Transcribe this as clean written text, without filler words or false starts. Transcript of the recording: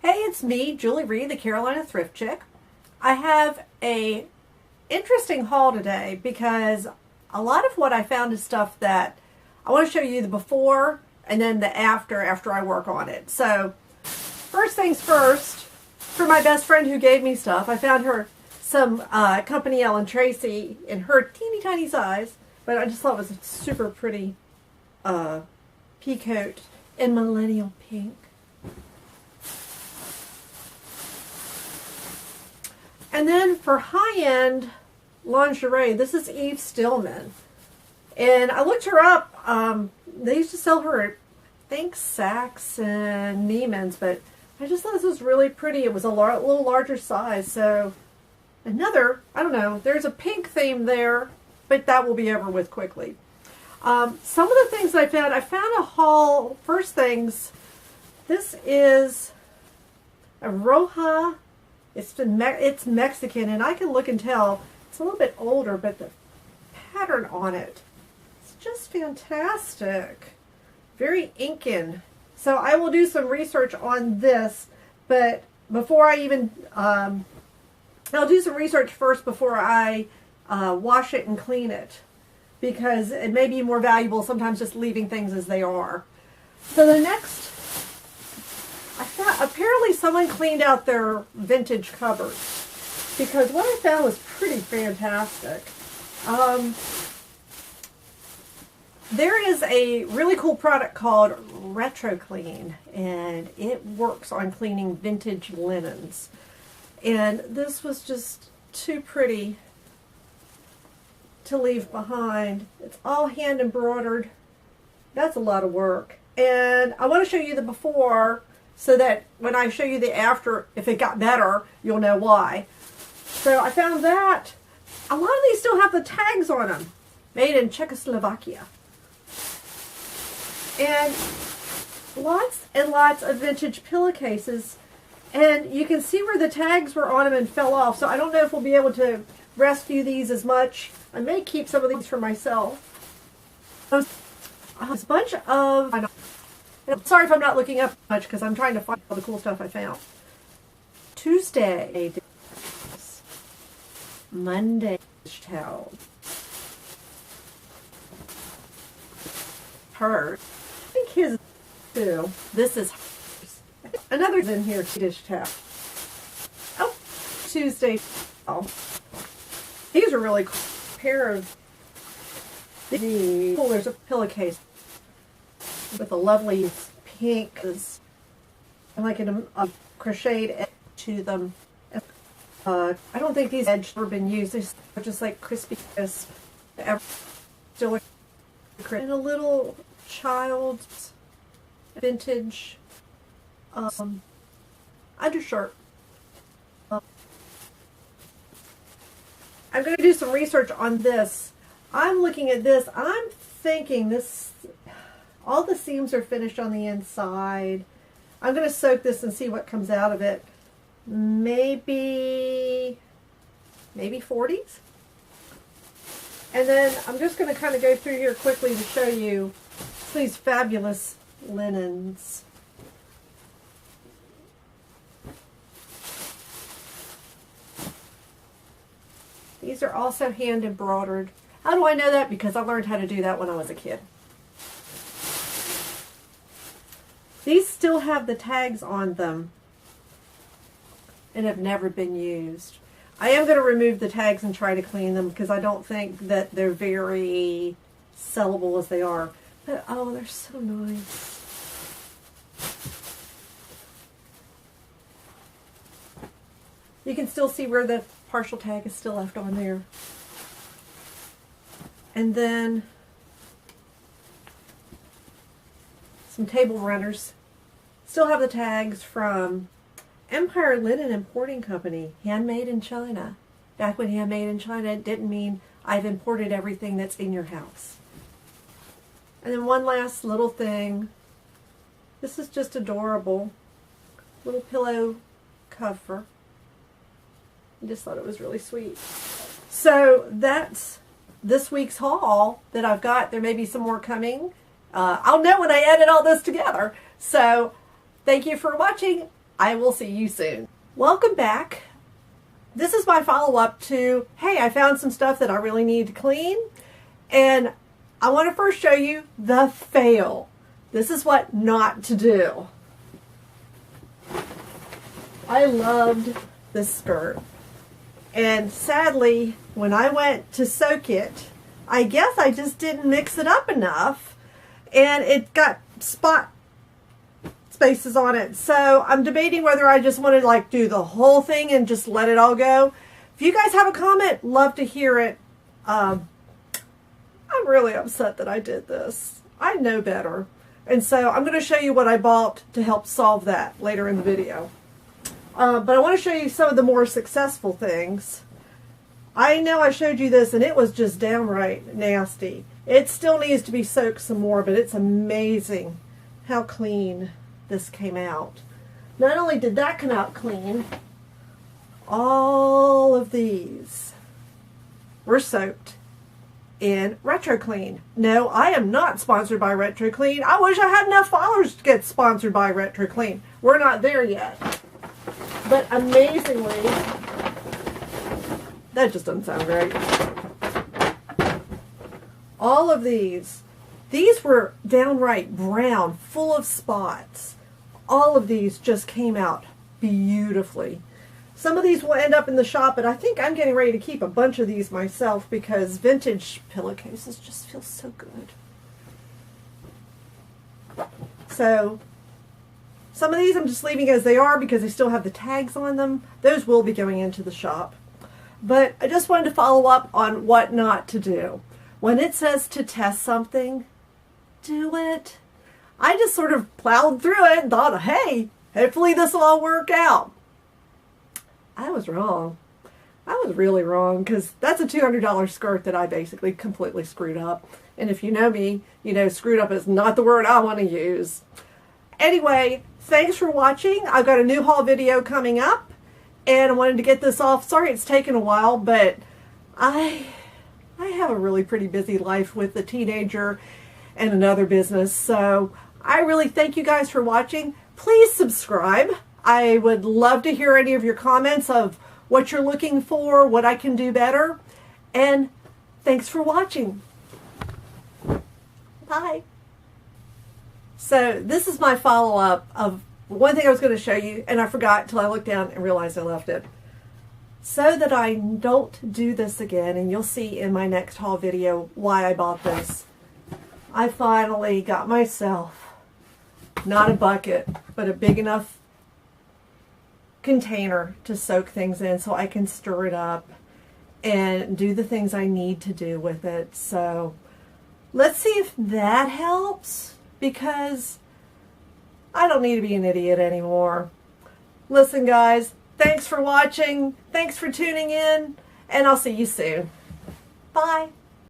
Hey, it's me, Julie Reed, the Carolina Thrift Chick. I have a interesting haul today because a lot of what I found is stuff that I want to show you the before and then the after I work on it. So first things first, for my best friend who gave me stuff, I found her some Company Ellen Tracy in her teeny tiny size, but I just thought it was a super pretty peacoat in millennial pink. And then for high-end lingerie, this is Eve Stillman. And I looked her up. They used to sell her at, I think, Saks and Neiman's, but I just thought this was really pretty. It was a little larger size. So another, I don't know, there's a pink theme there, but that will be over with quickly. Some of the things I found a haul. First things, this is a Roja. It's Mexican, and I can look and tell it's a little bit older, but the pattern on it is just fantastic. Very Incan. So I will do some research on this, but before I even, I'll do some research first before I wash it and clean it, because it may be more valuable sometimes just leaving things as they are. So the next, I found, apparently someone cleaned out their vintage cupboards, because what I found was pretty fantastic. There is a really cool product called Retro Clean, and it works on cleaning vintage linens. And this was just too pretty to leave behind. It's all hand embroidered. That's a lot of work. And I want to show you the before, so that when I show you the after, if it got better, you'll know why. So I found that a lot of these still have the tags on them. Made in Czechoslovakia. And lots of vintage pillowcases. And you can see where the tags were on them and fell off. So I don't know if we'll be able to rescue these as much. I may keep some of these for myself. A bunch of... I'm sorry if I'm not looking up much because I'm trying to find all the cool stuff I found. Tuesday, Monday, towel. Hers. I think his too. This is hers. Another's in here, dish towel. Oh, Tuesday. Oh, these are really cool. A pair of these. Oh, there's a pillowcase with a lovely pink, like a crocheted edge to them. I don't think these edges have been used. They're just like crispy crisp. Still and a little child's vintage undershirt. I'm going to do some research on this. I'm looking at this. I'm thinking this. All the seams are finished on the inside. I'm going to soak this and see what comes out of it. Maybe 40s. And then I'm just going to kind of go through here quickly to show you these fabulous linens. These are also hand embroidered. How do I know that? Because I learned how to do that when I was a kid. These still have the tags on them and have never been used. I am going to remove the tags and try to clean them because I don't think that they're very sellable as they are. But oh, they're so nice. You can still see where the partial tag is still left on there. And then some table runners. Still have the tags from Empire Linen Importing Company, handmade in China. Back when handmade in China didn't mean I've imported everything that's in your house. And then one last little thing. This is just adorable. Little pillow cover. I just thought it was really sweet. So that's this week's haul that I've got. There may be some more coming. I'll know when I edit all this together. So thank you for watching. I will see you soon. Welcome back. This is my follow-up to, hey, I found some stuff that I really need to clean, and I want to first show you the fail. This is what not to do. I loved this skirt, and sadly, when I went to soak it, I guess I just didn't mix it up enough, and it got spot spaces on it. So I'm debating whether I just want to like do the whole thing and just let it all go. If you guys have a comment, love to hear it. I'm really upset that I did this. I know better. And so I'm going to show you what I bought to help solve that later in the video. But I want to show you some of the more successful things. I know I showed you this and it was just downright nasty. It still needs to be soaked some more, but it's amazing how clean this came out. Not only did that come out clean, all of these were soaked in Retro Clean. No, I am not sponsored by Retro Clean. I wish I had enough followers to get sponsored by Retro Clean. We're not there yet. But amazingly, that just doesn't sound great. All of these were downright brown, full of spots. All of these just came out beautifully. Some of these will end up in the shop, but I think I'm getting ready to keep a bunch of these myself because vintage pillowcases just feel so good. So some of these I'm just leaving as they are because they still have the tags on them. Those will be going into the shop. But I just wanted to follow up on what not to do. When it says to test something, do it. I just sort of plowed through it and thought, hey, hopefully this will all work out. I was wrong. I was really wrong because that's a $200 skirt that I basically completely screwed up. And if you know me, you know screwed up is not the word I want to use. Anyway, thanks for watching. I've got a new haul video coming up and I wanted to get this off. Sorry it's taken a while, but I have a really pretty busy life with a teenager and another business. So I really thank you guys for watching. Please subscribe. I would love to hear any of your comments of what you're looking for, what I can do better. And thanks for watching. Bye. So this is my follow-up of one thing I was going to show you, and I forgot until I looked down and realized I left it. So that I don't do this again, and you'll see in my next haul video why I bought this. I finally got myself not a bucket, but a big enough container to soak things in so I can stir it up and do the things I need to do with it. So let's see if that helps, because I don't need to be an idiot anymore. Listen guys, thanks for watching, thanks for tuning in, and I'll see you soon. Bye.